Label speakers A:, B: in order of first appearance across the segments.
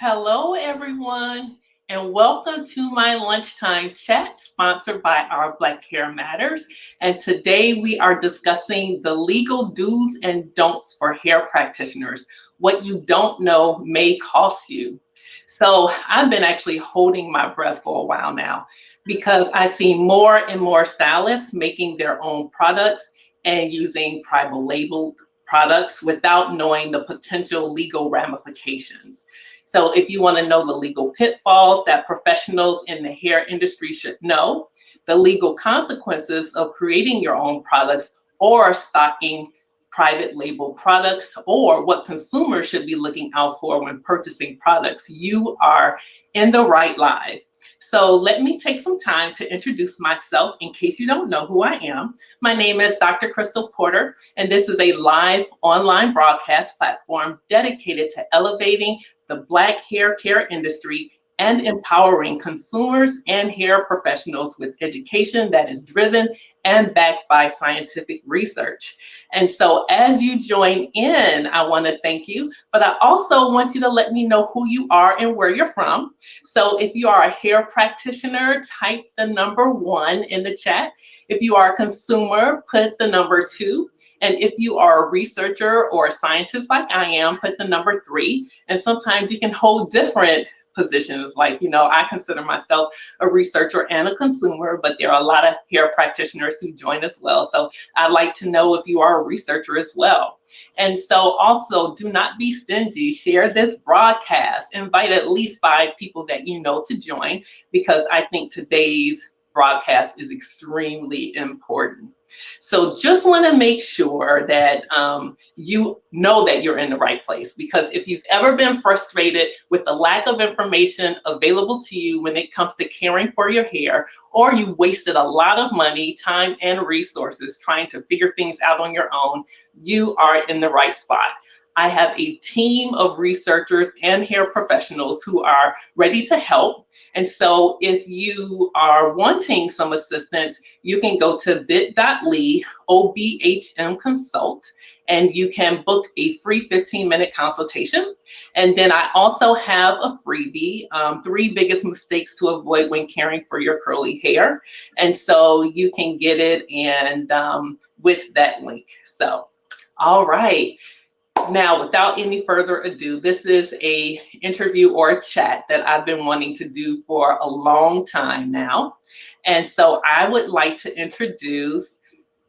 A: Hello, everyone, and welcome to my lunchtime chat sponsored by Our Black Hair Matters. And today we are discussing the legal do's and don'ts for hair practitioners. What you don't know may cost you. So I've been actually holding my breath for a while now because I see more and more stylists making their own products and using private labeled products without knowing the potential legal ramifications. So if you want to know the legal pitfalls that professionals in the hair industry should know, the legal consequences of creating your own products or stocking private label products, or what consumers should be looking out for when purchasing products, you are in the right live. So let me take some time to introduce myself in case you don't know who I am. My name is Dr. Crystal Porter, and this is a live online broadcast platform dedicated to elevating the Black hair care industry and empowering consumers and hair professionals with education that is driven and backed by scientific research. And so as you join in, I want to thank you, but I also want you to let me know who you are and where you're from. So if you are a hair practitioner, type the number 1 in the chat. If you are a consumer, put the number 2. And if you are a researcher or a scientist like I am, put the number 3. And sometimes you can hold different positions. Like, I consider myself a researcher and a consumer, but there are a lot of hair practitioners who join as well. So I'd like to know if you are a researcher as well. And so also do not be stingy. Share this broadcast. Invite at least 5 people that you know to join, because I think today's broadcast is extremely important. So just want to make sure that you know that you're in the right place, because if you've ever been frustrated with the lack of information available to you when it comes to caring for your hair, or you've wasted a lot of money, time, and resources trying to figure things out on your own, you are in the right spot. I have a team of researchers and hair professionals who are ready to help. And so if you are wanting some assistance, you can go to bit.ly OBHM consult, and you can book a free 15-minute consultation. And then I also have a freebie, 3 biggest mistakes to avoid when caring for your curly hair. And so you can get it and with that link. So, all right. Now, without any further ado, this is an interview or a chat that I've been wanting to do for a long time now. And so I would like to introduce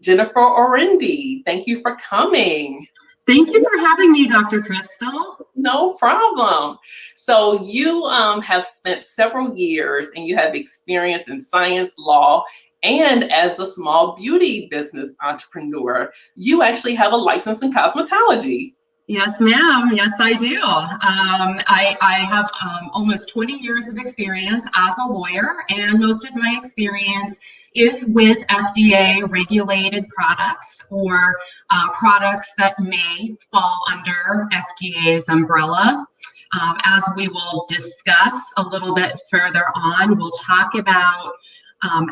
A: Jennifer Orendi. Thank you for coming.
B: Thank you for having me, Dr. Crystal.
A: No problem. So you have spent several years and you have experience in science, law, and as a small beauty business entrepreneur. You actually have a license in cosmetology.
B: Yes, ma'am. Yes, I do. I have almost 20 years of experience as a lawyer, and most of my experience is with FDA regulated products, or products that may fall under FDA's umbrella. As we will discuss a little bit further on, we'll talk about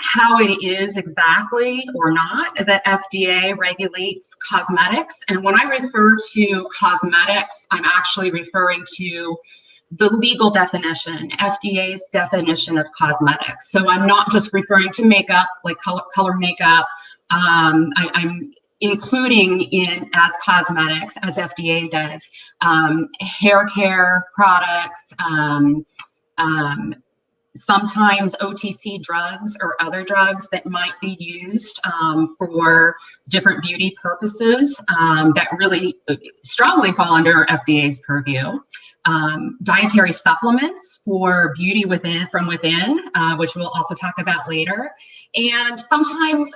B: how it is exactly or not that FDA regulates cosmetics. And when I refer to cosmetics, I'm actually referring to the legal definition, FDA's definition of cosmetics. So I'm not just referring to makeup, like color makeup. I'm including in as cosmetics, as FDA does, hair care products, sometimes OTC drugs or other drugs that might be used for different beauty purposes that really strongly fall under FDA's purview. Dietary supplements for beauty from within, which we'll also talk about later. And sometimes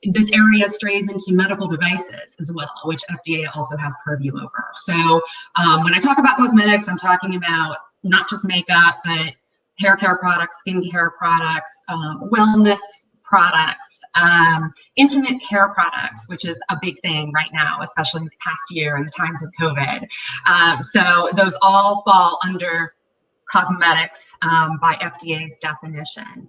B: this area strays into medical devices as well, which FDA also has purview over. So when I talk about cosmetics, I'm talking about not just makeup, but hair care products, skincare products, wellness products, intimate care products, which is a big thing right now, especially this past year in the times of COVID. So those all fall under cosmetics by FDA's definition.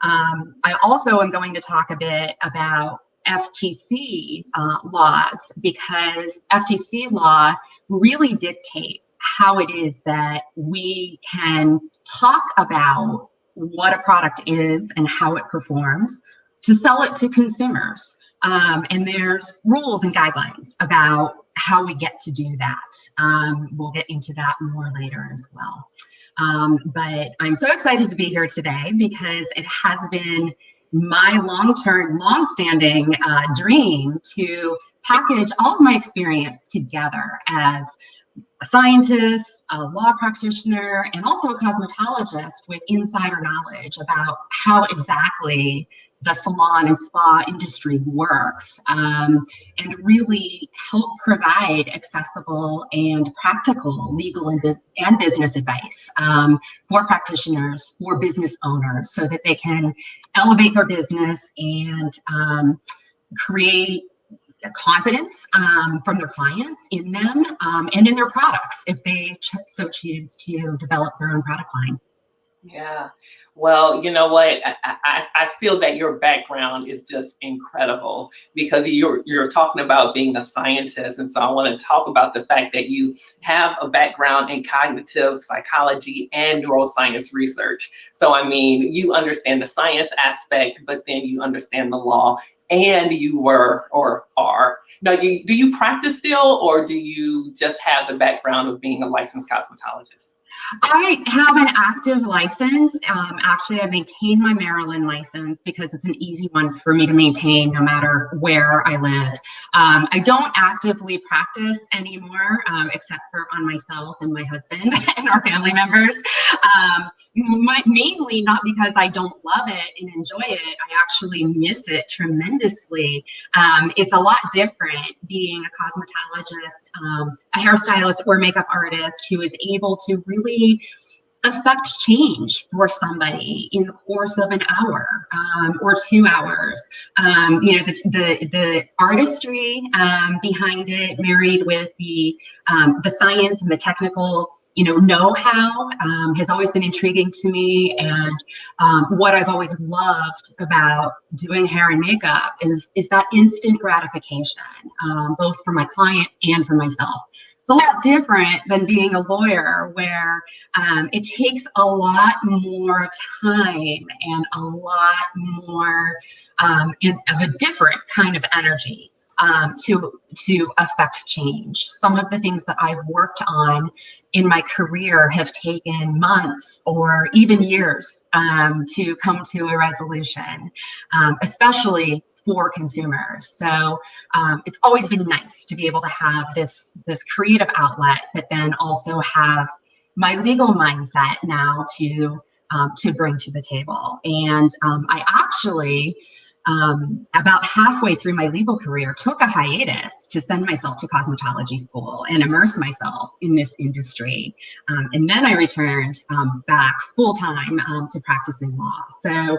B: I also am going to talk a bit about FTC laws, because FTC law really dictates how it is that we can talk about what a product is and how it performs to sell it to consumers. And there's rules and guidelines about how we get to do that. We'll get into that more later as well. But I'm so excited to be here today because it has been my long-standing dream to package all of my experience together as a scientist, a law practitioner, and also a cosmetologist with insider knowledge about how exactly the salon and spa industry works, and really help provide accessible and practical legal and business advice for practitioners, for business owners, so that they can elevate their business and create confidence from their clients in them and in their products if they so choose to develop their own product line.
A: Yeah. Well, you know what? I feel that your background is just incredible because you're talking about being a scientist. And so I want to talk about the fact that you have a background in cognitive psychology and neuroscience research. So, I mean, you understand the science aspect, but then you understand the law. And you were or are. Now, do you practice still, or do you just have the background of being a licensed cosmetologist?
B: I have an active license. Actually, I maintain my Maryland license because it's an easy one for me to maintain no matter where I live. I don't actively practice anymore, except for on myself and my husband and our family members. Mainly not because I don't love it and enjoy it. I actually miss it tremendously. It's a lot different being a cosmetologist, a hairstylist, or makeup artist who is able to really affect change for somebody in the course of an hour or 2 hours. You know, the artistry behind it, married with the science and the technical, know-how, has always been intriguing to me. And what I've always loved about doing hair and makeup is that instant gratification, both for my client and for myself. It's a lot different than being a lawyer, where it takes a lot more time and a lot more of a different kind of energy to affect change. Some of the things that I've worked on in my career have taken months or even years to come to a resolution, especially for consumers. So it's always been nice to be able to have this creative outlet, but then also have my legal mindset now to bring to the table. And I actually, about halfway through my legal career, took a hiatus to send myself to cosmetology school and immerse myself in this industry. And then I returned back full time to practicing law. So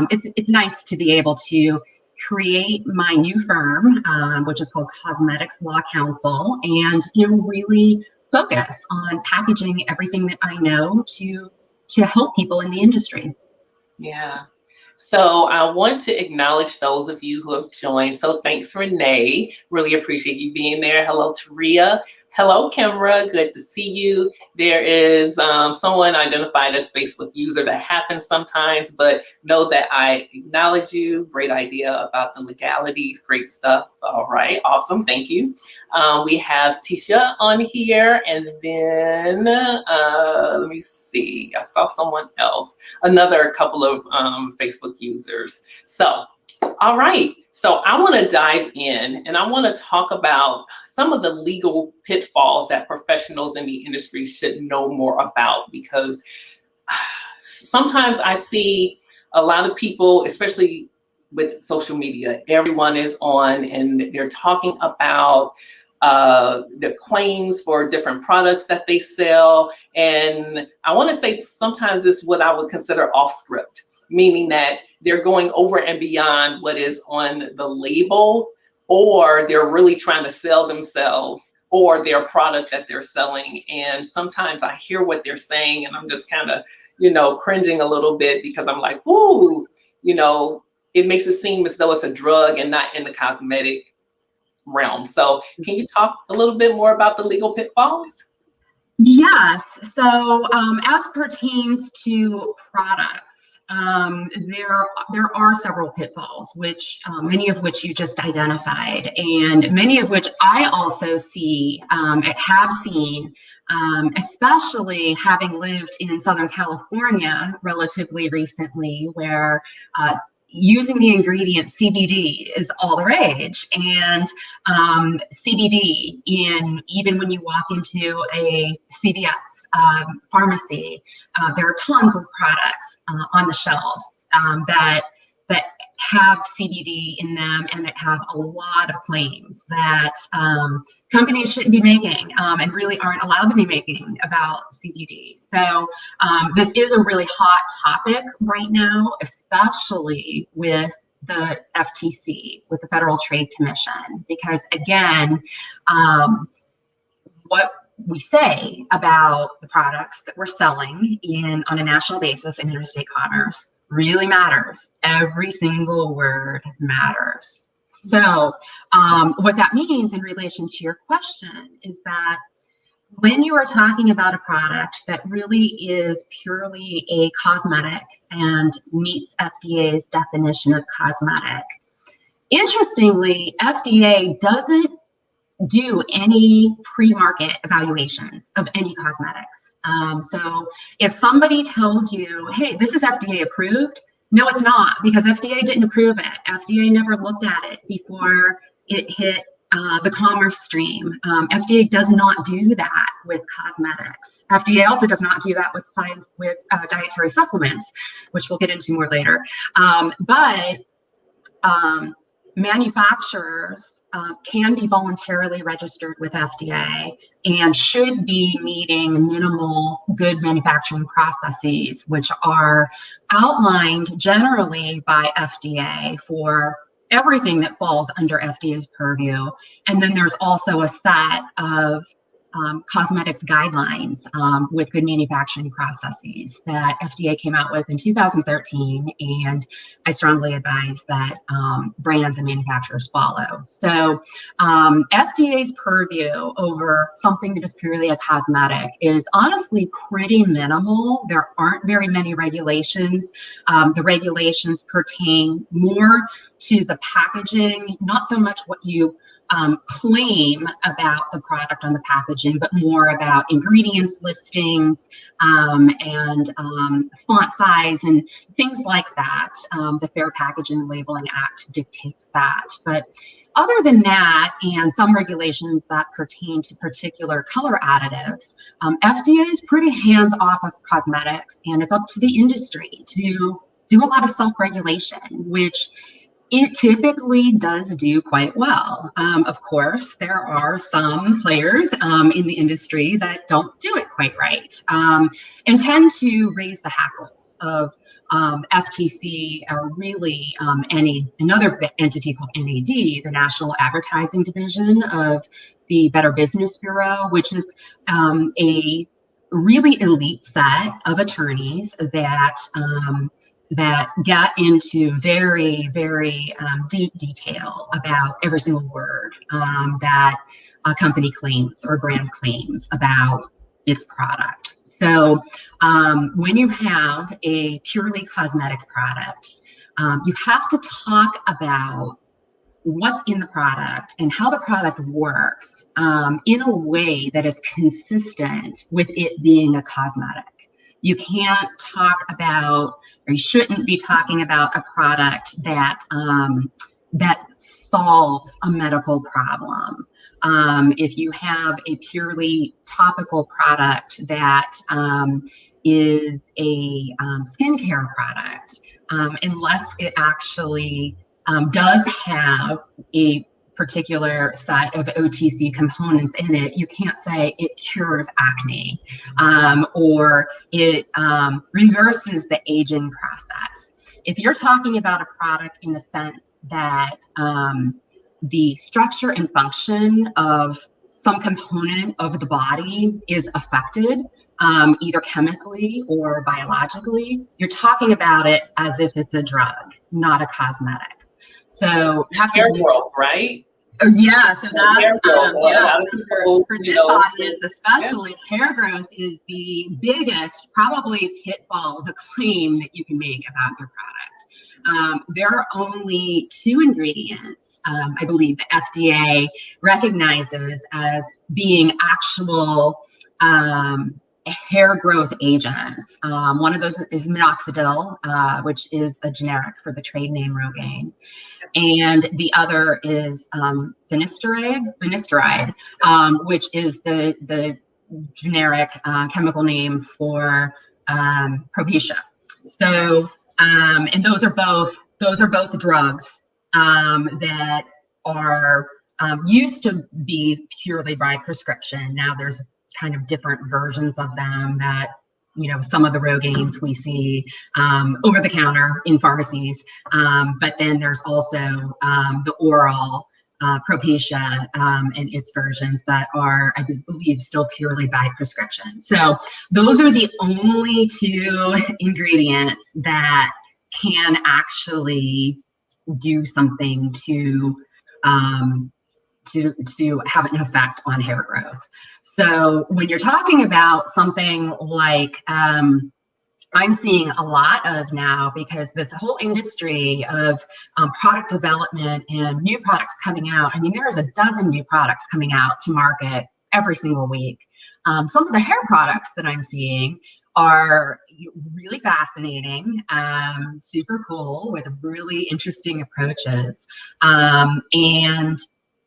B: it's nice to be able to create my new firm, which is called Cosmetics Law Counsel, and really focus on packaging everything that I know to help people in the industry.
A: Yeah. So I want to acknowledge those of you who have joined. So thanks, Renee. Really appreciate you being there. Hello, Taria. Hello, Kimra. Good to see you. There is someone identified as Facebook user. That happens sometimes, but know that I acknowledge you. Great idea about the legalities. Great stuff. All right. Awesome. Thank you. We have Tisha on here, and then let me see. I saw someone else. Another couple of Facebook users. So, all right. So I want to dive in and I want to talk about some of the legal pitfalls that professionals in the industry should know more about, because sometimes I see a lot of people, especially with social media, everyone is on and they're talking about the claims for different products that they sell. And I want to say sometimes it's what I would consider off script, meaning that they're going over and beyond what is on the label, or they're really trying to sell themselves or their product that they're selling. And sometimes I hear what they're saying and I'm just kind of, cringing a little bit, because I'm like, ooh, it makes it seem as though it's a drug and not in the cosmetic realm. So can you talk a little bit more about the legal pitfalls?
B: Yes. So as pertains to products, there are several pitfalls, which many of which you just identified, and many of which I also see and have seen, especially having lived in Southern California relatively recently, where using the ingredient CBD is all the rage, and CBD even when you walk into a CVS pharmacy, there are tons of products on the shelf that have CBD in them and that have a lot of claims that companies shouldn't be making and really aren't allowed to be making about CBD. So this is a really hot topic right now, especially with the FTC, with the Federal Trade Commission, because again, what we say about the products that we're selling on a national basis in interstate commerce really matters. Every single word matters. So what that means in relation to your question is that when you are talking about a product that really is purely a cosmetic and meets FDA's definition of cosmetic, interestingly, FDA doesn't do any pre-market evaluations of any cosmetics. So if somebody tells you, hey, this is FDA approved, no, it's not, because FDA didn't approve it. FDA never looked at it before it hit the commerce stream. FDA does not do that with cosmetics. FDA also does not do that with dietary supplements, which we'll get into more later. But manufacturers can be voluntarily registered with FDA and should be meeting minimal good manufacturing processes, which are outlined generally by FDA for everything that falls under FDA's purview. And then there's also a set of cosmetics guidelines with good manufacturing processes that FDA came out with in 2013, and I strongly advise that brands and manufacturers follow. So FDA's purview over something that is purely a cosmetic is honestly pretty minimal. There aren't very many regulations. The regulations pertain more to the packaging, not so much what you claim about the product on the packaging, but more about ingredients listings and font size and things like that. The Fair Packaging and Labeling Act dictates that. But other than that, and some regulations that pertain to particular color additives, FDA is pretty hands-off of cosmetics, and it's up to the industry to do a lot of self-regulation, which it typically does do quite well. Of course, there are some players in the industry that don't do it quite right and tend to raise the hackles of FTC or really another entity called NAD, the National Advertising Division of the Better Business Bureau, which is a really elite set of attorneys that get into very, very deep detail about every single word that a company claims or a brand claims about its product. So when you have a purely cosmetic product, you have to talk about what's in the product and how the product works in a way that is consistent with it being a cosmetic. You can't talk about, or you shouldn't be talking about a product that solves a medical problem. If you have a purely topical product that is a skincare product, unless it actually does have a particular set of OTC components in it, you can't say it cures acne or it reverses the aging process. If you're talking about a product in the sense that the structure and function of some component of the body is affected, either chemically or biologically, you're talking about it as if it's a drug, not a cosmetic. So you have to
A: hair growth, right?
B: Yeah, so that's
A: hair growth.
B: yeah.
A: People,
B: For this audience, especially, hair growth is the biggest, probably pitfall of a claim that you can make about your product. There are only 2 ingredients, I believe the FDA recognizes as being actual hair growth agents. One of those is minoxidil, which is a generic for the trade name Rogaine. And the other is finasteride, which is the generic chemical name for Propecia. So, and those are both drugs that are used to be purely by prescription. Now there's kind of different versions of them that, you know, some of the Rogaines we see over the counter in pharmacies, but then there's also the oral Propecia and its versions that are, I believe, still purely by prescription. So those are the only 2 ingredients that can actually do something to have an effect on hair growth. So when you're talking about something like I'm seeing a lot of now, because this whole industry of product development and new products coming out, I mean, there's a dozen new products coming out to market every single week. Some of the hair products that I'm seeing are really fascinating, super cool with really interesting approaches. And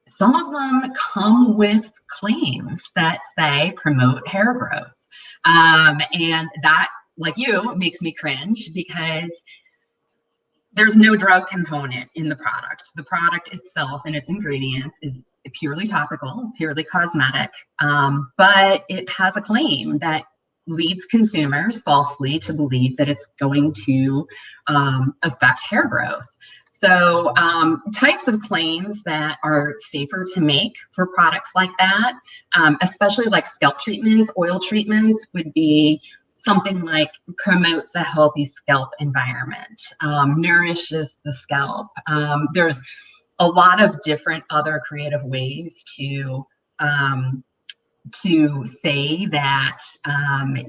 B: some of them come with claims that say promote hair growth. And that, like you, makes me cringe because there's no drug component in the product. The product itself and its ingredients is purely topical, purely cosmetic, but it has a claim that leads consumers falsely to believe that it's going to affect hair growth. So types of claims that are safer to make for products like that, especially like scalp treatments, oil treatments, would be something like promotes a healthy scalp environment, nourishes the scalp. There's a lot of different other creative ways to say that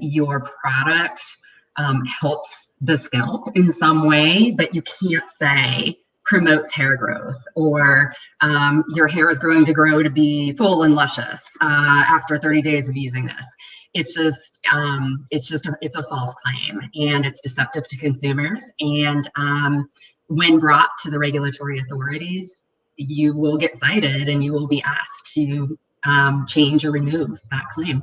B: your product helps the scalp in some way, but you can't say promotes hair growth or your hair is going to grow to be full and luscious after 30 days of using this. It's a false claim, and it's deceptive to consumers. And when brought to the regulatory authorities, you will get cited and you will be asked to change or remove that claim.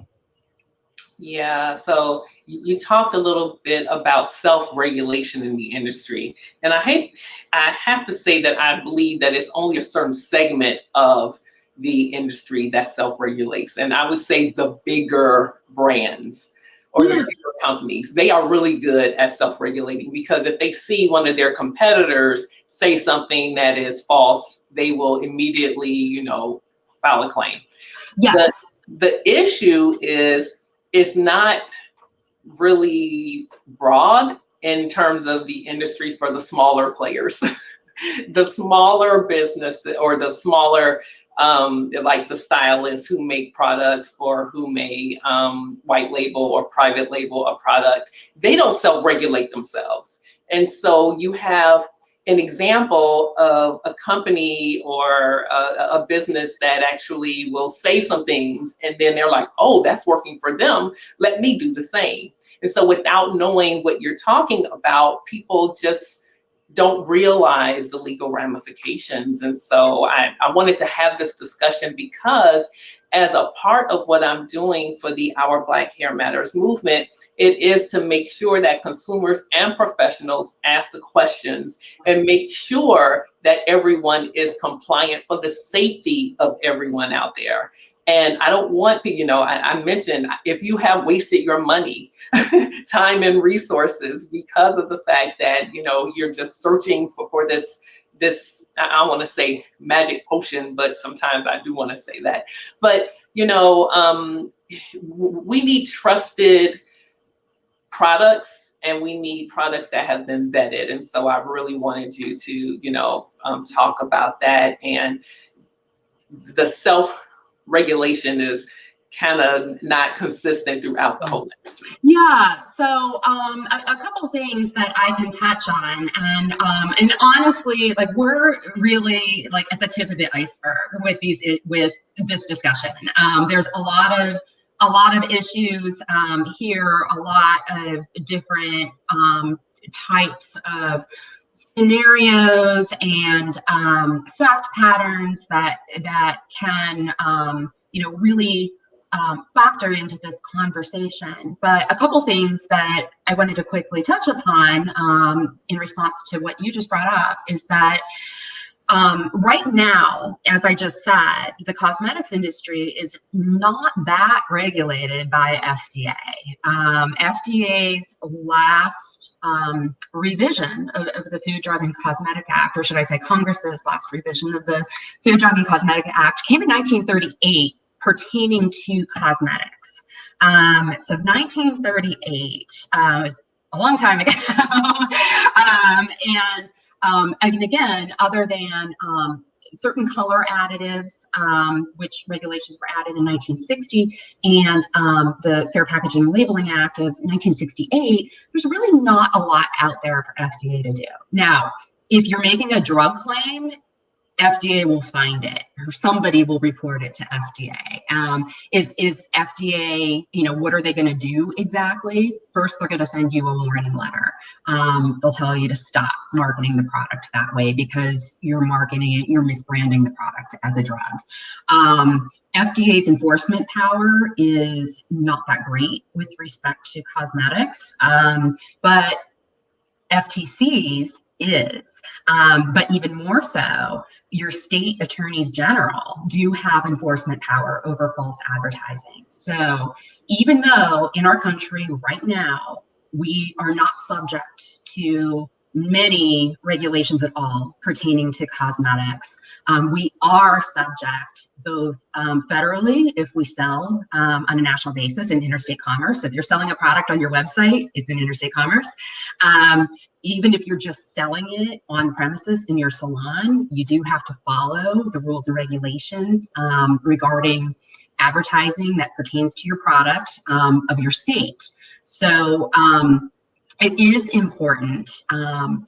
A: Yeah, so you talked a little bit about self-regulation in the industry. And I have to say that I believe that it's only a certain segment of the industry that self-regulates. And I would say the bigger brands or the bigger companies, they are really good at self-regulating, because if they see one of their competitors say something that is false, they will immediately, you know, file a claim.
B: Yes.
A: The issue is it's not really broad in terms of the industry for the smaller players. The smaller businesses or the smaller, like the stylists who make products or who may white label or private label a product, they don't self-regulate themselves. And so you have an example of a company or a business that actually will say some things and then they're like, oh, that's working for them, let me do the same. And so without knowing what you're talking about, people just don't realize the legal ramifications. And so I wanted to have this discussion because as a part of what I'm doing for the Our Black Hair Matters movement, it is to make sure that consumers and professionals ask the questions and make sure that everyone is compliant for the safety of everyone out there. And I don't want to, you know, I mentioned if you have wasted your money, time and resources because of the fact that, you know, you're just searching for this, I want to say magic potion, but sometimes I do want to say that. But we need trusted products, and we need products that have been vetted. And so I really wanted you to, talk about that. And the self-regulation is kind of not consistent throughout the whole industry.
B: Yeah, so a couple things that I can touch on, and honestly, like, we're really like at the tip of the iceberg with this discussion. There's a lot of issues here, a lot of different types of scenarios and fact patterns that can really factor into this conversation. But a couple things that I wanted to quickly touch upon in response to what you just brought up is that right now, as I just said, the cosmetics industry is not that regulated by FDA. FDA's last revision of the Food, Drug, and Cosmetic Act, or should I say Congress's last revision of the Food, Drug, and Cosmetic Act, came in 1938 pertaining to cosmetics. So 1938 was a long time ago. And again, other than certain color additives, which regulations were added in 1960, and the Fair Packaging and Labeling Act of 1968, there's really not a lot out there for FDA to do. Now, if you're making a drug claim, FDA will find it, or somebody will report it to FDA. Is FDA, what are they going to do exactly? First, they're going to send you a warning letter. They'll tell you to stop marketing the product that way because you're marketing it, you're misbranding the product as a drug. FDA's enforcement power is not that great with respect to cosmetics, but FTC's is, but even more so, your state attorneys general do have enforcement power over false advertising. So even though in our country right now, we are not subject to many regulations at all pertaining to cosmetics, we are subject both federally if we sell on a national basis in interstate commerce. If you're selling a product on your website, it's in interstate commerce. Even if you're just selling it on premises in your salon, you do have to follow the rules and regulations regarding advertising that pertains to your product of your state. So it is important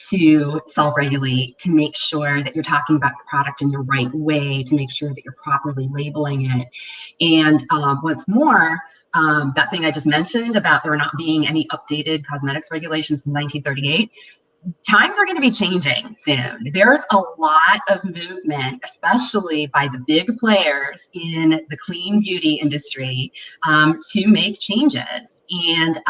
B: to self-regulate, to make sure that you're talking about the product in the right way, to make sure that you're properly labeling it. And what's more, that thing I just mentioned about there not being any updated cosmetics regulations in 1938, times are going to be changing soon. There's a lot of movement, especially by the big players in the clean beauty industry, to make changes. And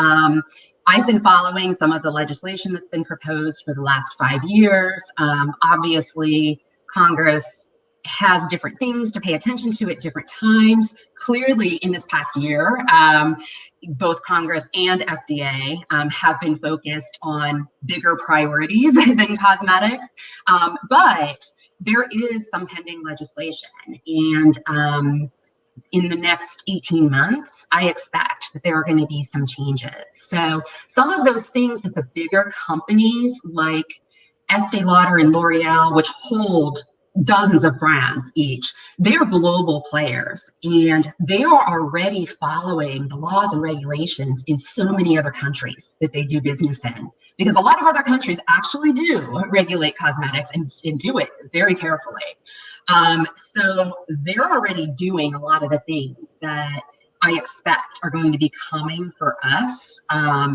B: I've been following some of the legislation that's been proposed for the last 5 years. Obviously, Congress has different things to pay attention to at different times. Clearly, in this past year, both Congress and FDA have been focused on bigger priorities than cosmetics, but there is some pending legislation, and in the next 18 months, I expect that there are going to be some changes. So some of those things that the bigger companies like Estee Lauder and L'Oreal, which hold dozens of brands each, they're global players, and they are already following the laws and regulations in so many other countries that they do business in, because a lot of other countries actually do regulate cosmetics and do it very carefully. So they're already doing a lot of the things that I expect are going to be coming for us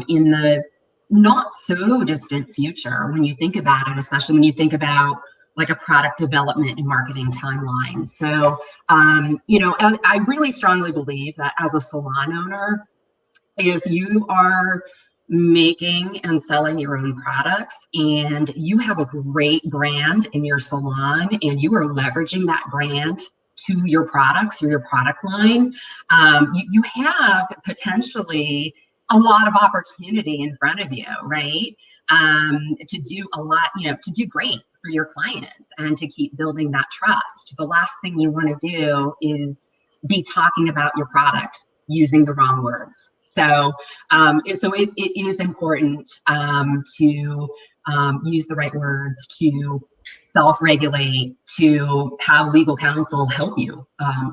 B: in the not so distant future when you think about it, especially when you think about like a product development and marketing timeline. So, I really strongly believe that as a salon owner, if you are making and selling your own products and you have a great brand in your salon and you are leveraging that brand to your products or your product line, you have potentially a lot of opportunity in front of you, right? To do a lot, to do great for your clients and to keep building that trust. The last thing you want to do is be talking about your product using the wrong words. So, it is important to use the right words, to self-regulate, to have legal counsel help you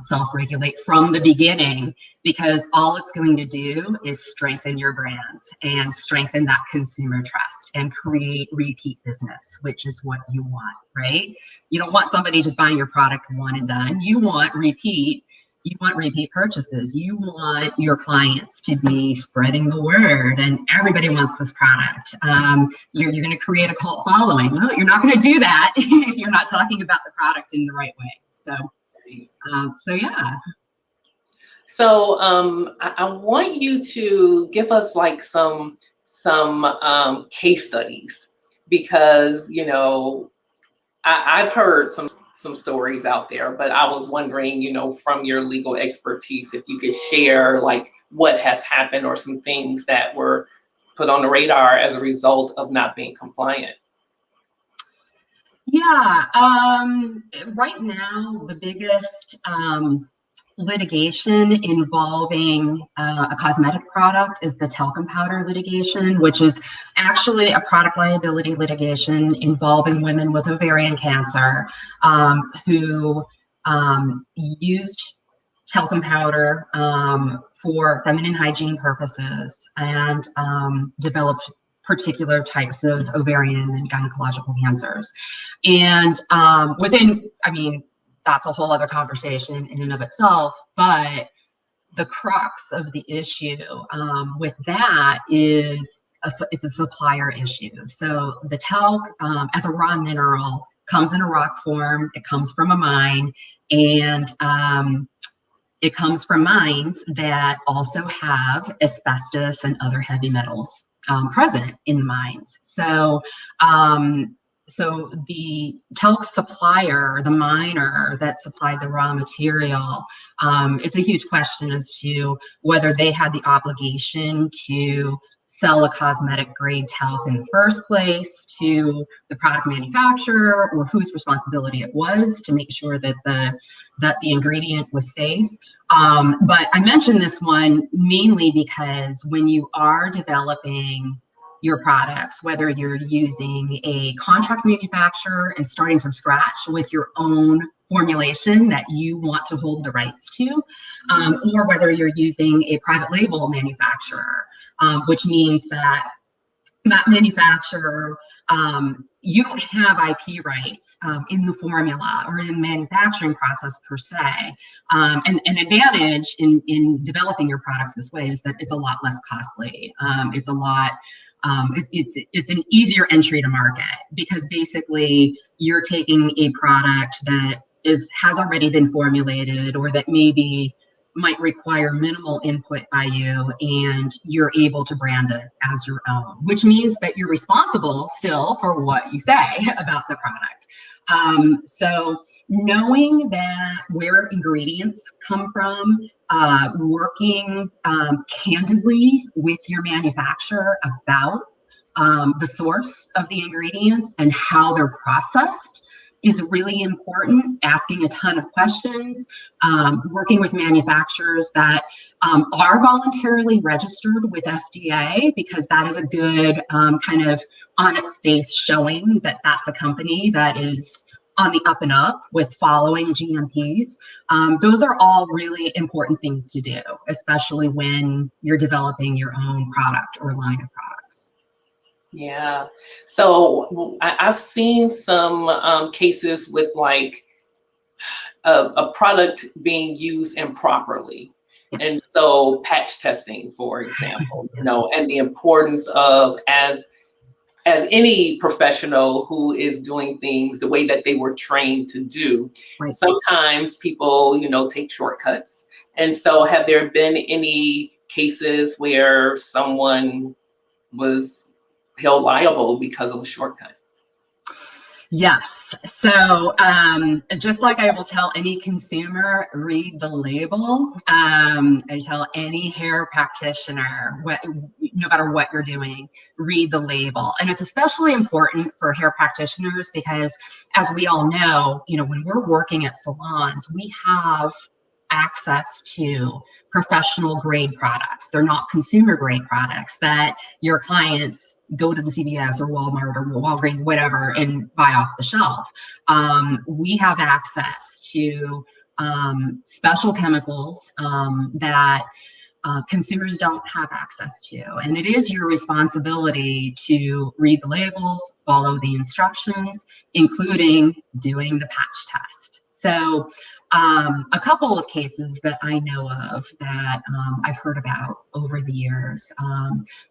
B: self-regulate from the beginning, because all it's going to do is strengthen your brands and strengthen that consumer trust and create repeat business, which is what you want, right? You don't want somebody just buying your product one and done. You want repeat purchases. You want your clients to be spreading the word, and everybody wants this product. You're going to create a cult following. No, you're not going to do that if you're not talking about the product in the right way. So yeah.
A: So I want you to give us like some case studies, because I've heard some stories out there, but I was wondering, from your legal expertise, if you could share like what has happened or some things that were put on the radar as a result of not being compliant.
B: Yeah, right now the biggest litigation involving a cosmetic product is the talcum powder litigation, which is actually a product liability litigation involving women with ovarian cancer who used talcum powder for feminine hygiene purposes and developed particular types of ovarian and gynecological cancers. And that's a whole other conversation in and of itself, but the crux of the issue with that is it's a supplier issue. So the talc as a raw mineral comes in a rock form. It comes from a mine, and it comes from mines that also have asbestos and other heavy metals present in the mines. So the talc supplier, the miner that supplied the raw material, it's a huge question as to whether they had the obligation to sell a cosmetic grade talc in the first place to the product manufacturer, or whose responsibility it was to make sure that the ingredient was safe. But I mentioned this one mainly because when you are developing your products, whether you're using a contract manufacturer and starting from scratch with your own formulation that you want to hold the rights to, or whether you're using a private label manufacturer, which means that manufacturer, you don't have IP rights in the formula or in the manufacturing process per se. And an advantage in developing your products this way is that it's a lot less costly. It's a lot it's an easier entry to market, because basically you're taking a product that has already been formulated, or that maybe might require minimal input by you, and you're able to brand it as your own, which means that you're responsible still for what you say about the product. So knowing that where ingredients come from, working candidly with your manufacturer about the source of the ingredients and how they're processed is really important. Asking a ton of questions, working with manufacturers that are voluntarily registered with FDA, because that is a good kind of on its face showing that that's a company that is on the up and up with following GMPs. Those are all really important things to do, especially when you're developing your own product or line of products.
A: Yeah. So I've seen some cases with like a product being used improperly.
B: Yes.
A: And so patch testing, for example, and the importance of, as any professional who is doing things the way that they were trained to do,
B: Right.
A: Sometimes people, take shortcuts. And so have there been any cases where someone was held liable because of a shortcut?
B: Yes. So just like I will tell any consumer, read the label. I tell any hair practitioner, no matter what you're doing, read the label. And it's especially important for hair practitioners because, as we all know, when we're working at salons, we have access to professional grade products. They're not consumer grade products that your clients go to the CVS or Walmart or Walgreens, whatever, and buy off the shelf. We have access to special chemicals that consumers don't have access to. And it is your responsibility to read the labels, follow the instructions, including doing the patch test. So a couple of cases that I know of that I've heard about over the years.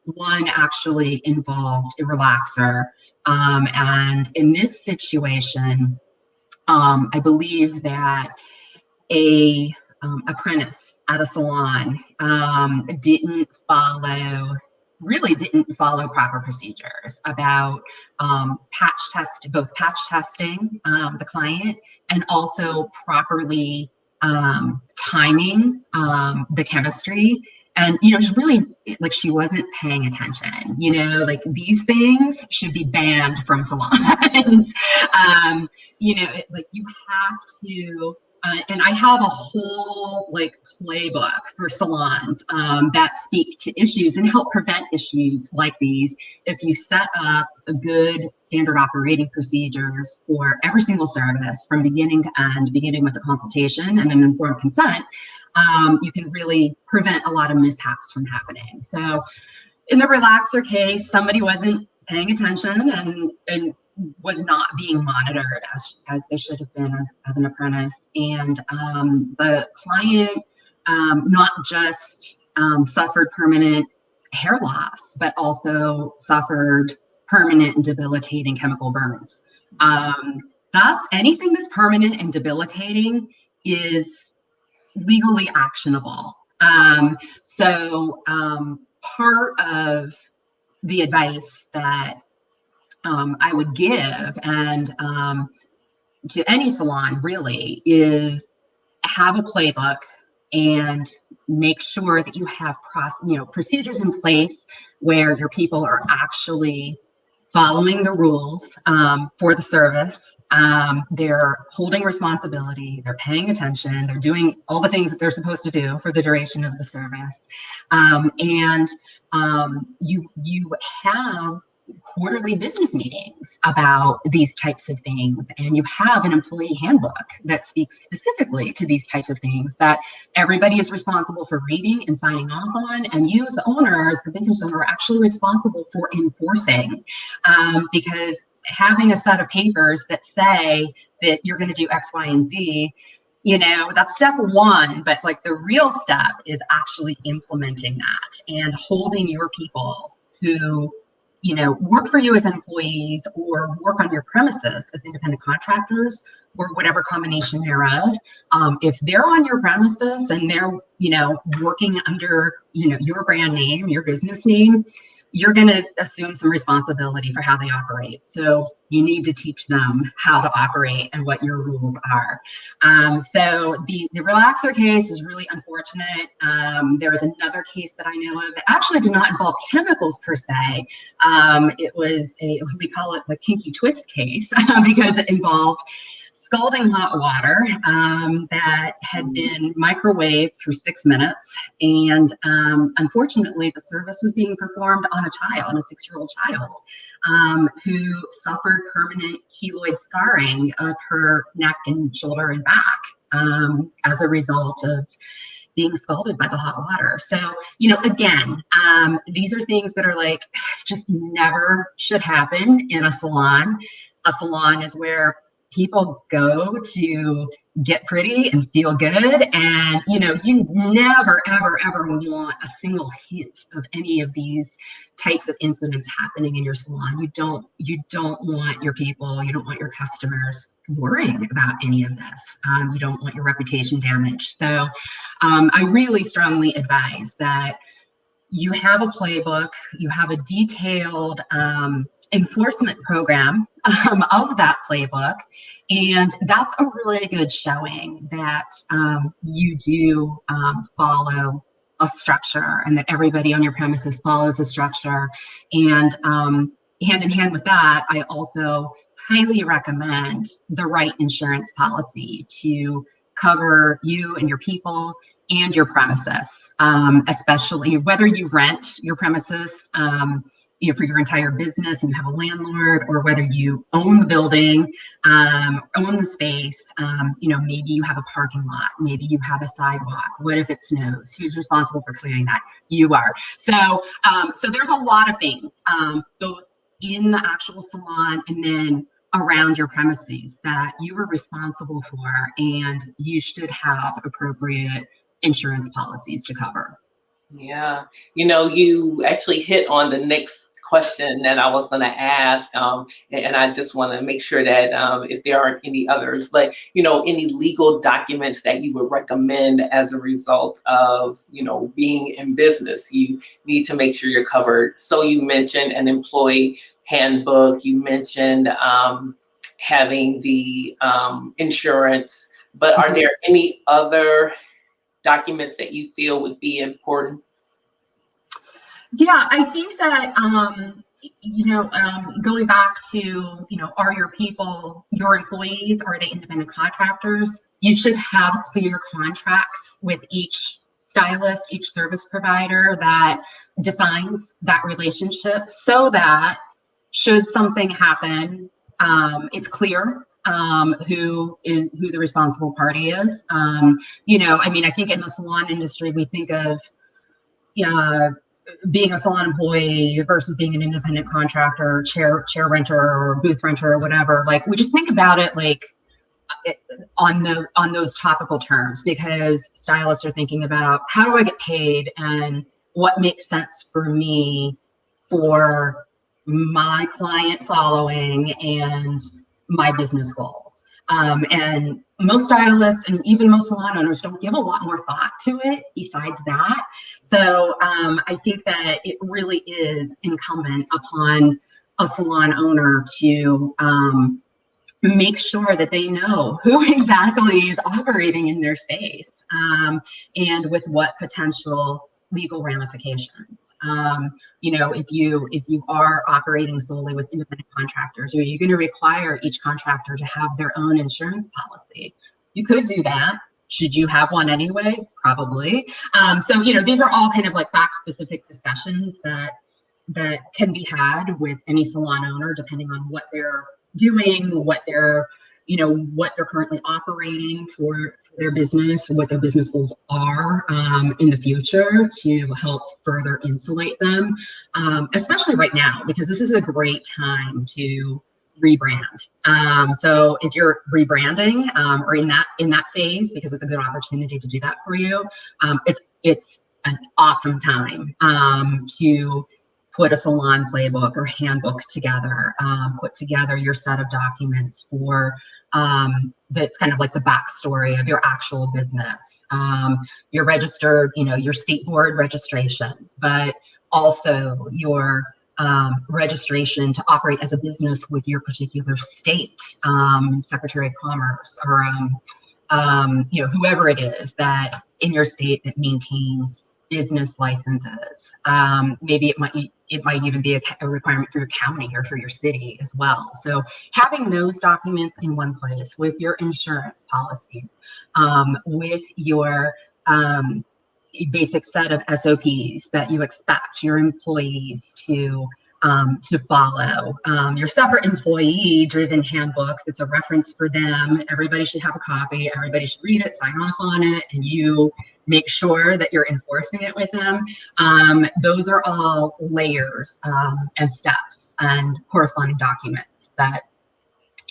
B: One actually involved a relaxer. And in this situation, I believe that a apprentice at a salon really didn't follow proper procedures about both patch testing the client and also properly timing the chemistry. And, just really like she wasn't paying attention, like these things should be banned from salons. Like you have to, and I have a whole playbook for salons that speak to issues and help prevent issues like these. If you set up a good standard operating procedures for every single service from beginning to end, beginning with the consultation and an informed consent, you can really prevent a lot of mishaps from happening. So in the relaxer case, somebody wasn't paying attention and was not being monitored as they should have been as an apprentice. And the client not just suffered permanent hair loss, but also suffered permanent and debilitating chemical burns. That's anything that's permanent and debilitating is legally actionable. So part of the advice that I would give and to any salon really is have a playbook and make sure that you have procedures in place where your people are actually following the rules for the service. They're holding responsibility, they're paying attention, they're doing all the things that they're supposed to do for the duration of the service. And you have quarterly business meetings about these types of things, and you have an employee handbook that speaks specifically to these types of things that everybody is responsible for reading and signing off on, and you as the owner, as the business owner, are actually responsible for enforcing, because having a set of papers that say that you're going to do X, Y, and Z, that's step one, but the real step is actually implementing that and holding your people who work for you as employees or work on your premises as independent contractors or whatever combination thereof. If they're on your premises and they're, working under, your brand name, your business name, you're going to assume some responsibility for how they operate. So you need to teach them how to operate and what your rules are. So the relaxer case is really unfortunate. There was another case that I know of that actually did not involve chemicals per se. It was we call it the kinky twist case because it involved scalding hot water that had been microwaved for 6 minutes. And unfortunately, the service was being performed on a 6-year-old child, who suffered permanent keloid scarring of her neck and shoulder and back as a result of being scalded by the hot water. So, again, these are things that are just never should happen in a salon. A salon is where people go to get pretty and feel good. And, you never, ever, ever want a single hint of any of these types of incidents happening in your salon. You don't want your people, you don't want your customers worrying about any of this. You don't want your reputation damaged. So I really strongly advise that you have a playbook, you have a detailed enforcement program of that playbook, and that's a really good showing that you do follow a structure and that everybody on your premises follows a structure. And hand in hand with that, I also highly recommend the right insurance policy to cover you and your people and your premises, especially whether you rent your premises, for your entire business and you have a landlord, or whether you own the building, own the space. Maybe you have a parking lot, maybe you have a sidewalk. What if it snows? Who's responsible for clearing that? You are. So there's a lot of things, both in the actual salon and then around your premises, that you are responsible for, and you should have appropriate insurance policies to cover.
A: Yeah, you actually hit on the next question that I was going to ask, and I just want to make sure that if there aren't any others, but any legal documents that you would recommend as a result of being in business, you need to make sure you're covered. So you mentioned an employee handbook, you mentioned having the insurance, but are there any other documents that you feel would be important?
B: Yeah, I think that, going back to, are your people your employees? Are they independent contractors? You should have clear contracts with each stylist, each service provider that defines that relationship, so that should something happen, it's clear who the responsible party is. I think in the salon industry, we think of being a salon employee versus being an independent contractor, chair renter or booth renter or whatever. Like, we just think about it like on those topical terms, because stylists are thinking about, how do I get paid and what makes sense for me, for my client following and my business goals. And most stylists and even most salon owners don't give a lot more thought to it besides that. So I think that it really is incumbent upon a salon owner to make sure that they know who exactly is operating in their space, and with what potential legal ramifications. If you are operating solely with independent contractors, are you going to require each contractor to have their own insurance policy? You could do that. Should you have one anyway? Probably. These are all kind of like fact-specific discussions that can be had with any salon owner, depending on what they're doing, what they're currently operating for their business, what their business goals are in the future, to help further insulate them, especially right now, because this is a great time to rebrand. So if you're rebranding or in that phase, because it's a good opportunity to do that for you, it's an awesome time to put a salon playbook or handbook together, put together your set of documents for that's kind of like the backstory of your actual business, your registered, your state board registrations, but also your registration to operate as a business with your particular state, Secretary of Commerce, or whoever it is that in your state that maintains business licenses. Maybe it might even be a requirement for your county or for your city as well. So having those documents in one place with your insurance policies, with your basic set of SOPs that you expect your employees to follow, your separate employee-driven handbook that's a reference for them. Everybody should have a copy. Everybody should read it, sign off on it, and you make sure that you're enforcing it with them. Those are all layers and steps and corresponding documents that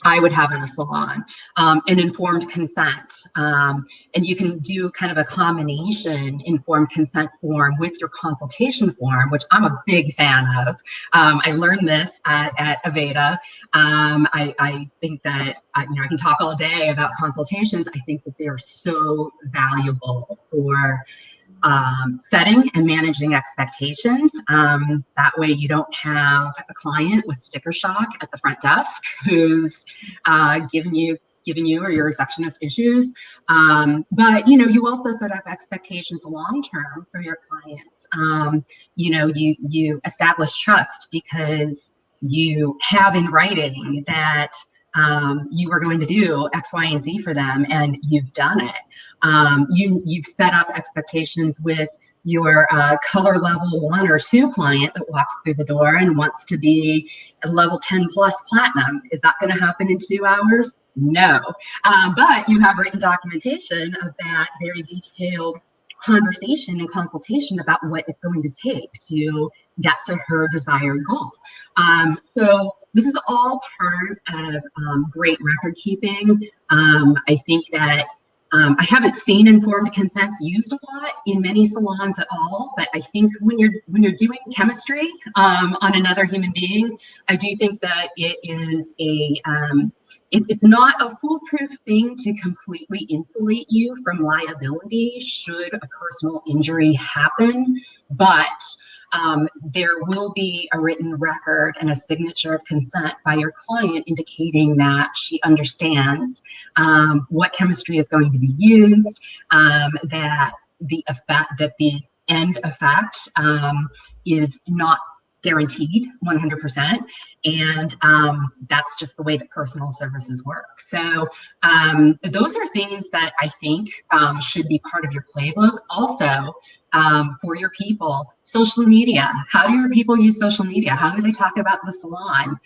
B: I would have in a salon. An informed consent. And you can do kind of a combination informed consent form with your consultation form, which I'm a big fan of. I learned this at Aveda. I think that, I can talk all day about consultations. I think that they are so valuable for setting and managing expectations. That way you don't have a client with sticker shock at the front desk who's giving you or your receptionist issues. But you also set up expectations long-term for your clients. You establish trust because you have in writing that you are going to do X, Y, and Z for them, and you've done it. You've set up expectations with your color level 1 or 2 client that walks through the door and wants to be a level 10 plus platinum. Is that going to happen in 2 hours? No. But you have written documentation of that very detailed conversation and consultation about what it's going to take to get to her desired goal. So this is all part of great record keeping. I think that I haven't seen informed consents used a lot in many salons at all, but I think when you're doing chemistry on another human being, I do think that it is it's not a foolproof thing to completely insulate you from liability should a personal injury happen, but there will be a written record and a signature of consent by your client indicating that she understands what chemistry is going to be used, that the end effect is not guaranteed 100%, and that's just the way that personal services work. So those are things that I think should be part of your playbook. Also, for your people, social media. How do your people use social media? How do they talk about the salon?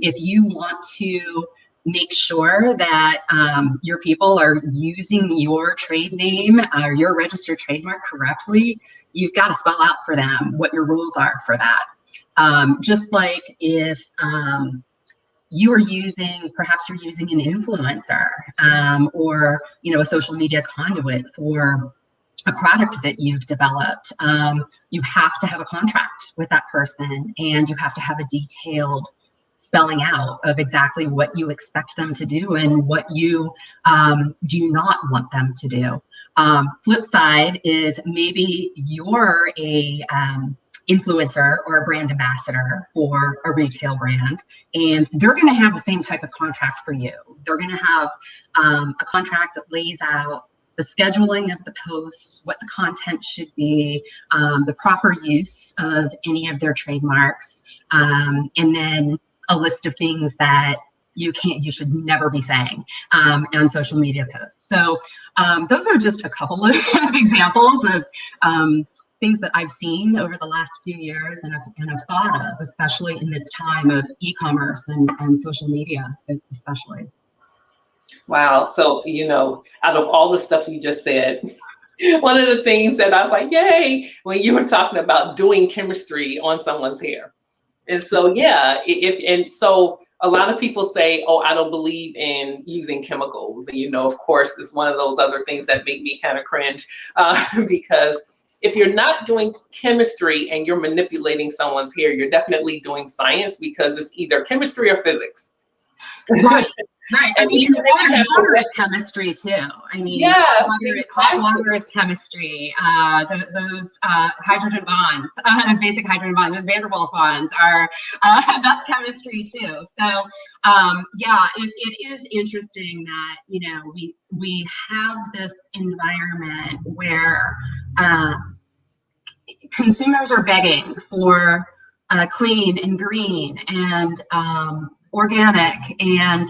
B: If you want to make sure that your people are using your trade name or your registered trademark correctly, you've got to spell out for them what your rules are for that. Just like if perhaps you're using an influencer or a social media conduit for a product that you've developed, you have to have a contract with that person, and you have to have a detailed spelling out of exactly what you expect them to do and what you do not want them to do. Flip side is maybe you're a influencer or a brand ambassador for a retail brand, and they're going to have the same type of contract for you. They're going to have a contract that lays out the scheduling of the posts, what the content should be, the proper use of any of their trademarks, and then a list of things that you should never be saying on social media posts. So those are just a couple of examples of things that I've seen over the last few years and have thought of, especially in this time of e-commerce and social media, especially.
A: Wow. So, out of all the stuff you just said, one of the things that I was like, yay, when you were talking about doing chemistry on someone's hair. And so, yeah, so a lot of people say, oh, I don't believe in using chemicals. And, of course, it's one of those other things that make me kind of cringe because if you're not doing chemistry and you're manipulating someone's hair, you're definitely doing science, because it's either chemistry or physics.
B: Right. Right. I mean, water is chemistry too. I mean,
A: yes,
B: hot water is chemistry. Those hydrogen bonds, those basic hydrogen bonds, those van der Waals bonds are, that's chemistry too. So, yeah, it is interesting that, we have this environment where consumers are begging for clean and green and organic and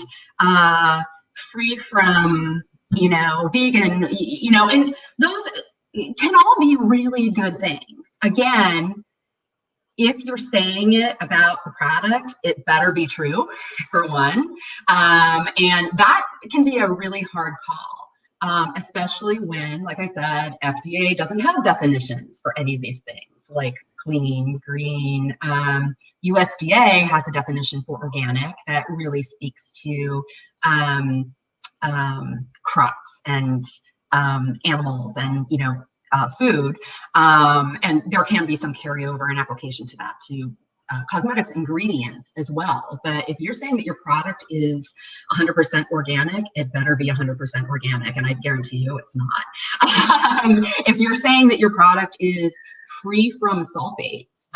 B: free from, vegan, and those can all be really good things. Again, if you're saying it about the product, it better be true, for one. And that can be a really hard call, especially when, like I said, FDA doesn't have definitions for any of these things, like clean, green. USDA has a definition for organic that really speaks to crops and animals and, food. And there can be some carryover and application to that to cosmetics ingredients as well. But if you're saying that your product is 100% organic, it better be 100% organic. And I guarantee you it's not. If you're saying that your product is free from sulfates,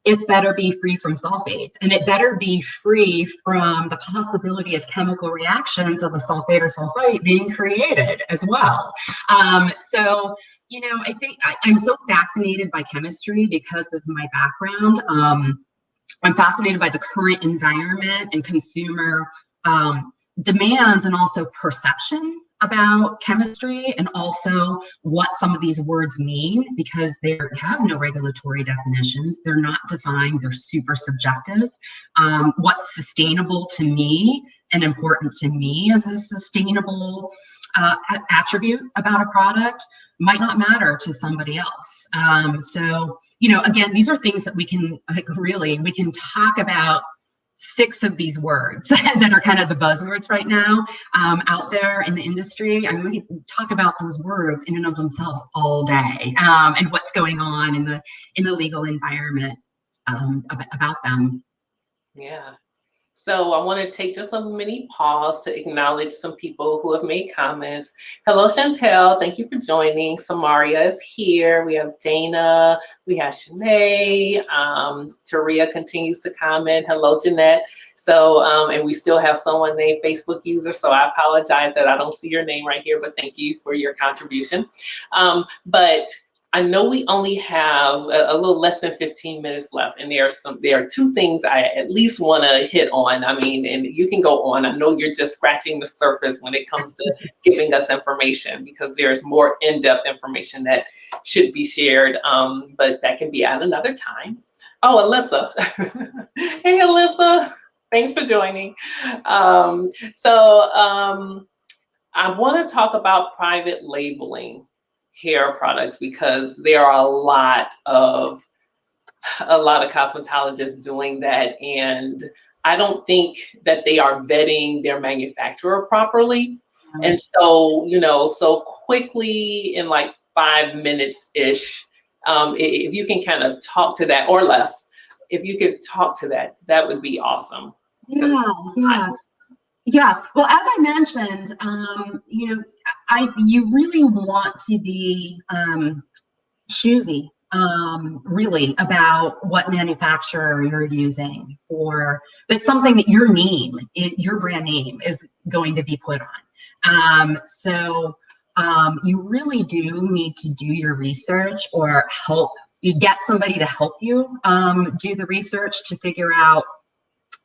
B: it better be free from sulfates, and it better be free from the possibility of chemical reactions of a sulfate or sulfite being created as well. So, I think I'm so fascinated by chemistry because of my background. I'm fascinated by the current environment and consumer demands and also perception about chemistry, and also what some of these words mean, because they have no regulatory definitions. They're not defined. They're super subjective. What's sustainable to me and important to me as a sustainable attribute about a product might not matter to somebody else. So, again, these are things that we can we can talk about 6 of these words that are kind of the buzzwords right now out there in the industry. I mean, we can talk about those words in and of themselves all day, and what's going on in the legal environment about them.
A: Yeah. So I want to take just a mini pause to acknowledge some people who have made comments. Hello, Chantel. Thank you for joining. Samaria is here. We have Dana. We have Shanae. Taria continues to comment. Hello, Jeanette. So, and we still have someone named Facebook user. So I apologize that I don't see your name right here, but thank you for your contribution. But I know we only have a little less than 15 minutes left, and there are 2 things I at least want to hit on. I mean, and you can go on. I know you're just scratching the surface when it comes to giving us information, because there's more in-depth information that should be shared, but that can be at another time. Oh, Alyssa. Hey, Alyssa. Thanks for joining. I want to talk about private labeling hair products, because there are a lot of cosmetologists doing that, and I don't think that they are vetting their manufacturer properly. And so, so quickly, in like 5 minutes ish, if you can kind of talk to that, or less, if you could talk to that, that would be awesome.
B: Yeah. Well, as I mentioned, you really want to be choosy, really, about what manufacturer you're using, or that's something that your brand name is going to be put on. So you really do need to do your research, or you get somebody to help you do the research to figure out,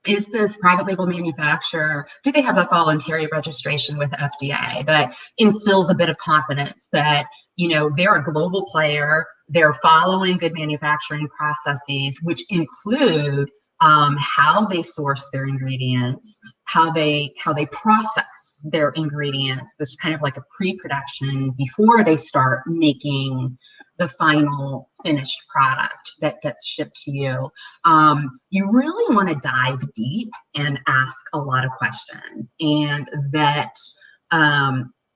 B: is this private label manufacturer, do they have that voluntary registration with FDA that instills a bit of confidence that, they're a global player, they're following good manufacturing processes, which include how they source their ingredients, how they process their ingredients. This is kind of like a pre-production before they start making the final finished product that gets shipped to you. You really want to dive deep and ask a lot of questions, and that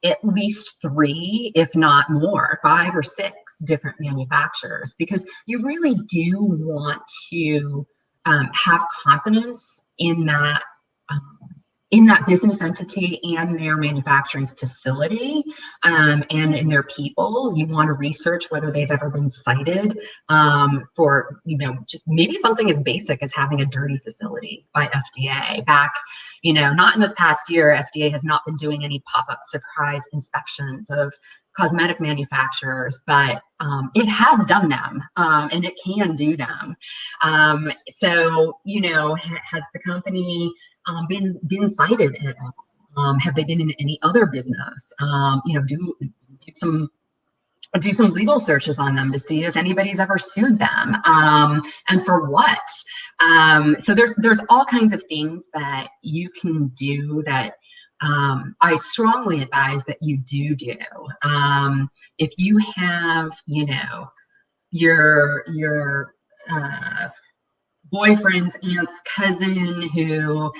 B: at least 3, if not more, 5 or 6 different manufacturers, because you really do want to have confidence in that business entity and their manufacturing facility, and in their people. You want to research whether they've ever been cited for, just maybe something as basic as having a dirty facility by FDA. Back, not in this past year, FDA has not been doing any pop-up surprise inspections of cosmetic manufacturers, but it has done them, and it can do them. So, has the company been cited at all? Have they been in any other business? Do some legal searches on them to see if anybody's ever sued them, and for what. So there's all kinds of things that you can do that I strongly advise that you do. If you have, your boyfriend's aunt's cousin who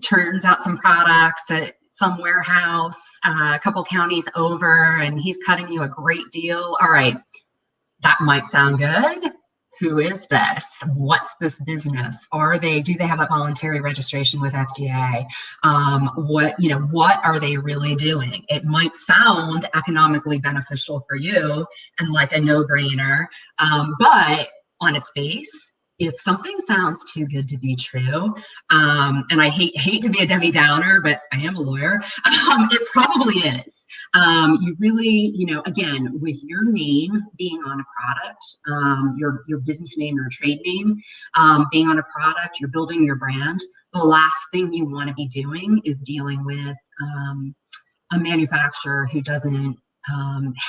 B: turns out some products at some warehouse a couple counties over, and he's cutting you a great deal. All right, that might sound good. Who is this? What's this business? Do they have a voluntary registration with FDA? What are they really doing? It might sound economically beneficial for you and like a no-brainer, but on its face, if something sounds too good to be true, and I hate to be a Debbie Downer, but I am a lawyer, it probably is. You really, again, with your name being on a product, your business name or trade name being on a product, you're building your brand. The last thing you want to be doing is dealing with a manufacturer who doesn't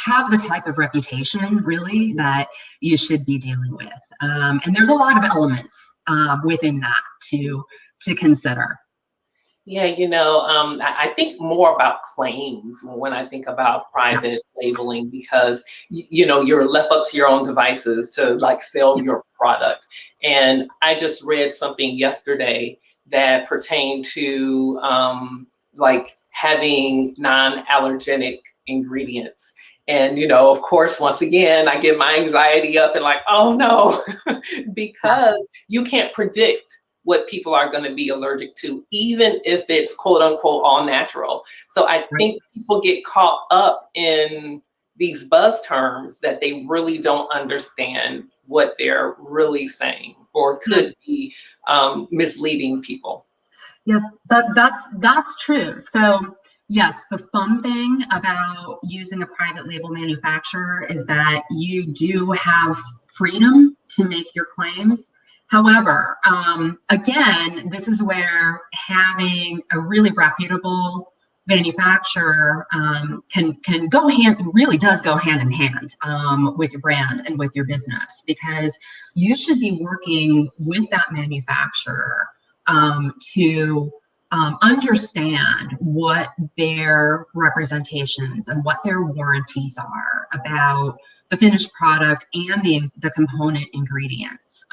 B: have the type of reputation really that you should be dealing with. And there's a lot of elements within that to consider.
A: Yeah, I think more about claims when I think about private labeling, because you're left up to your own devices to like sell your product. And I just read something yesterday that pertained to like having non-allergenic ingredients. And of course, once again, I get my anxiety up and like, oh no, because you can't predict what people are going to be allergic to, even if it's quote unquote all natural. So I think people get caught up in these buzz terms that they really don't understand what they're really saying, or could be misleading people.
B: Yeah, that's true. So yes, the fun thing about using a private label manufacturer is that you do have freedom to make your claims. However, again, this is where having a really reputable manufacturer can go really does go hand in hand with your brand and with your business, because you should be working with that manufacturer to understand what their representations and what their warranties are about the finished product and the component ingredients.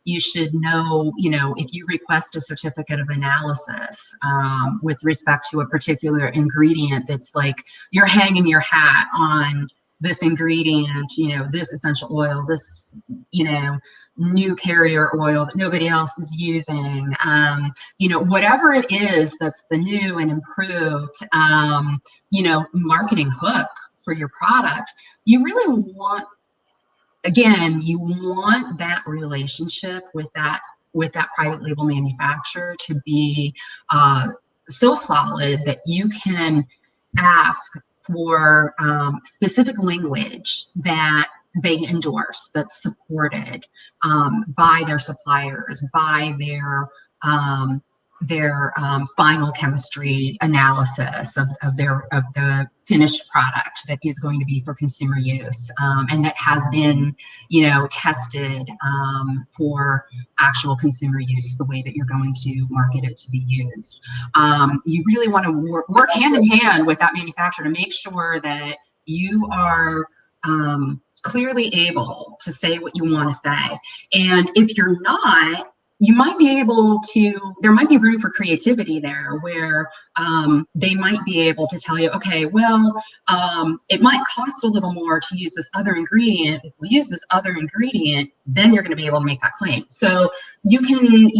B: You should know, if you request a certificate of analysis with respect to a particular ingredient, that's like you're hanging your hat on this ingredient, this essential oil, this, new carrier oil that nobody else is using, whatever it is that's the new and improved, marketing hook for your product, you really want, again, you want that relationship with that private label manufacturer to be so solid that you can ask for specific language that they endorse, that's supported by their suppliers, by their final chemistry analysis of the finished product that is going to be for consumer use, and that has been, tested for actual consumer use, the way that you're going to market it to be used. You really want to work hand in hand with that manufacturer to make sure that you are clearly able to say what you want to say. And if you're not, you might be able to, there might be room for creativity there, where they might be able to tell you, okay, well, it might cost a little more to use this other ingredient. If we use this other ingredient, then you're going to be able to make that claim. So you can,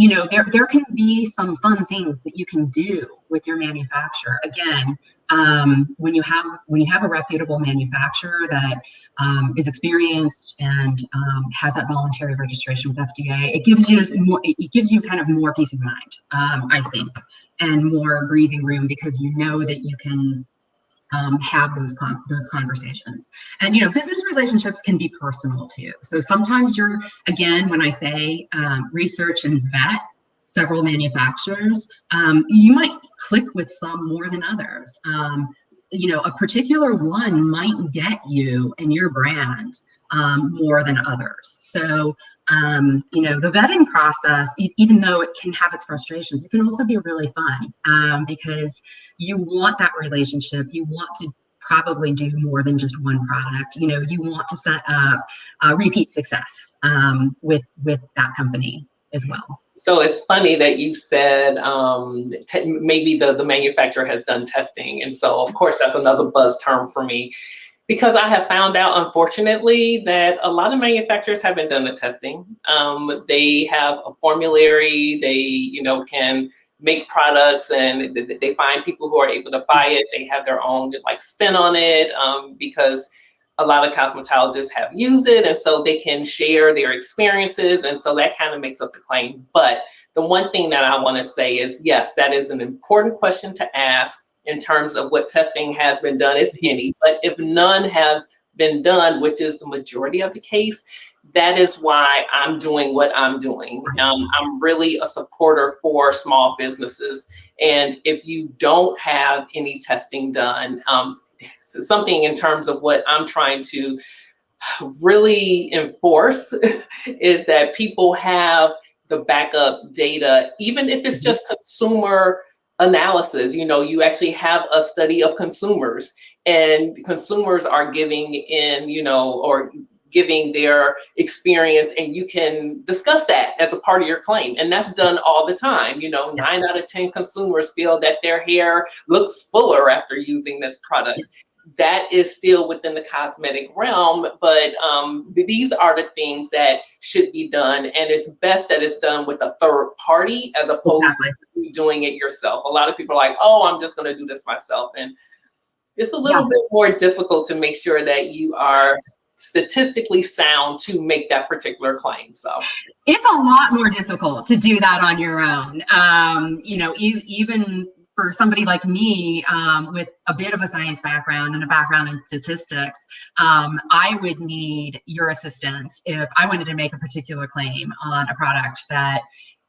B: there can be some fun things that you can do with your manufacturer. Again, when you have a reputable manufacturer that is experienced and has that voluntary registration with FDA, it gives you kind of more peace of mind, I think, and more breathing room, because you know that you can have those conversations. And business relationships can be personal too. So sometimes again, when I say research and vet several manufacturers, you might click with some more than others. A particular one might get you and your brand more than others. So, the vetting process, even though it can have its frustrations, it can also be really fun, because you want that relationship. You want to probably do more than just one product. You want to set up repeat success with that company as well.
A: So it's funny that you said maybe the manufacturer has done testing. And so, of course, that's another buzz term for me, because I have found out, unfortunately, that a lot of manufacturers haven't done the testing. They have a formulary, they, can make products, and they find people who are able to buy it. They have their own like spin on it, because a lot of cosmetologists have used it, and so they can share their experiences, and so that kind of makes up the claim. But the one thing that I want to say is, yes, that is an important question to ask in terms of what testing has been done, if any. But if none has been done, which is the majority of the case, that is why I'm doing what I'm doing. I'm really a supporter for small businesses. And if you don't have any testing done, something in terms of what I'm trying to really enforce is that people have the backup data, even if it's just consumer analysis. You know, you actually have a study of consumers, and consumers are giving in, you know, or giving their experience, and you can discuss that as a part of your claim. And that's done all the time. You know, 9 out of 10 consumers feel that their hair looks fuller after using this product. That is still within the cosmetic realm, but these are the things that should be done, and it's best that it's done with a third party as opposed to doing it yourself. A lot of people are like, oh, I'm just going to do this myself, and it's a little bit more difficult to make sure that you are statistically sound to make that particular claim. So
B: it's a lot more difficult to do that on your own. You know, even for somebody like me, with a bit of a science background and a background in statistics, I would need your assistance if I wanted to make a particular claim on a product that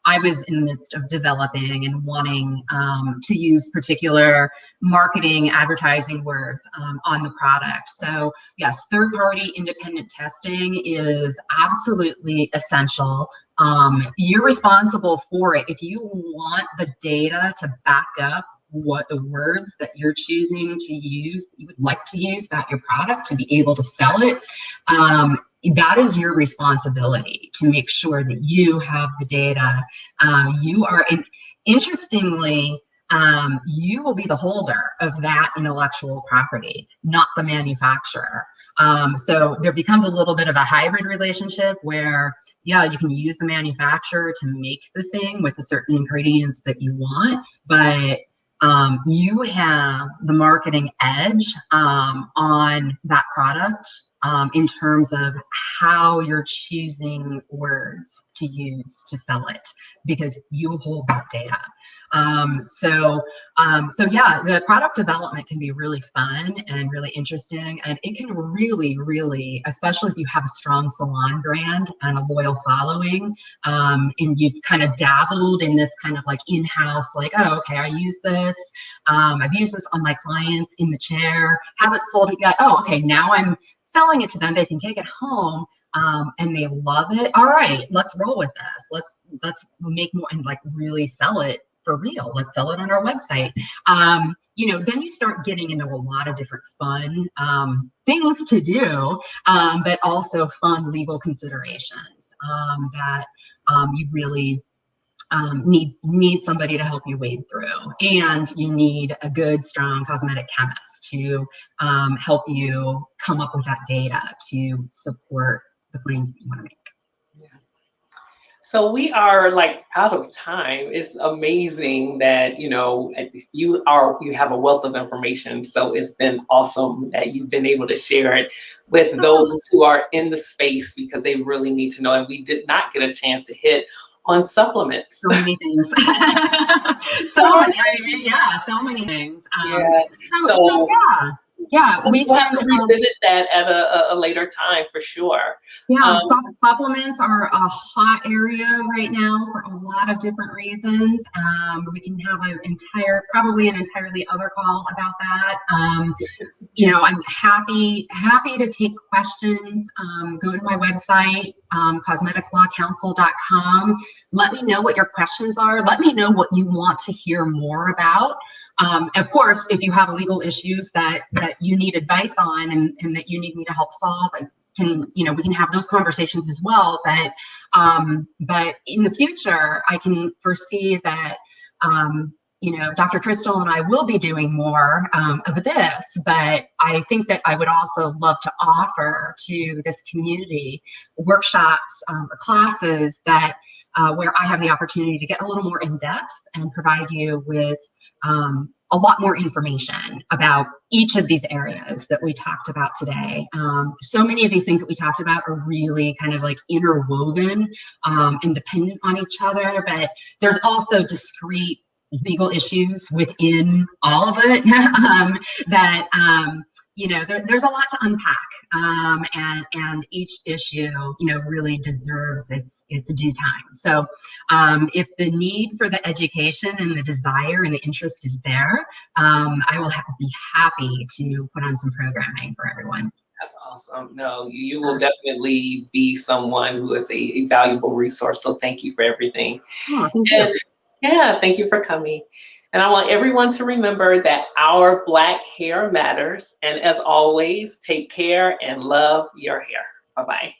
B: I was in the midst of developing and wanting to use particular marketing, advertising words on the product. So yes, third-party independent testing is absolutely essential. You're responsible for it. If you want the data to back up what the words that you're choosing to use, that you would like to use about your product to be able to sell it, that is your responsibility to make sure that you have the data. You are, interestingly, you will be the holder of that intellectual property, not the manufacturer. So there becomes a little bit of a hybrid relationship where, yeah, you can use the manufacturer to make the thing with the certain ingredients that you want, but you have the marketing edge on that product in terms of how you're choosing words to use to sell it, because you hold that data. So yeah, the product development can be really fun and really interesting, and it can really, especially if you have a strong salon brand and a loyal following, and you've kind of dabbled in this kind of like in-house, like, oh, okay, I use this, I've used this on my clients in the chair, haven't sold it yet. Oh, okay, now I'm selling it to them. They can take it home, and they love it. All right, let's roll with this. Let's make more and like really sell it for real. Let's sell it on our website. You know, then you start getting into a lot of different fun things to do, but also fun legal considerations that you really need somebody to help you wade through. And you need a good, strong cosmetic chemist to help you come up with that data to support the claims that you want to make.
A: So we are like out of time. It's amazing that, you know, you have a wealth of information. So it's been awesome that you've been able to share it with those who are in the space, because they really need to know. And we did not get a chance to hit on supplements.
B: So many things. So many things. Yeah, we can
A: revisit that at a later time for sure.
B: Yeah, supplements are a hot area right now for a lot of different reasons. We can have probably an entirely other call about that. You know, I'm happy to take questions. Go to my website, cosmeticslawcounsel.com. Let me know what your questions are. Let me know what you want to hear more about. Of course, if you have legal issues that you need advice on and that you need me to help solve, we can have those conversations as well. But in the future, I can foresee that Dr. Crystal and I will be doing more of this, but I think that I would also love to offer to this community workshops or classes that where I have the opportunity to get a little more in depth and provide you with a lot more information about each of these areas that we talked about today. So many of these things that we talked about are really kind of like interwoven and dependent on each other, but there's also discrete legal issues within all of it that there's a lot to unpack, and each issue really deserves its due time. So if the need for the education and the desire and the interest is there, I will be happy to put on some programming for everyone.
A: That's awesome. No, you will definitely be someone who is a valuable resource. So thank you for everything.
B: Oh, thank you.
A: Yeah, thank you for coming. And I want everyone to remember that our Black hair matters. And as always, take care and love your hair. Bye-bye.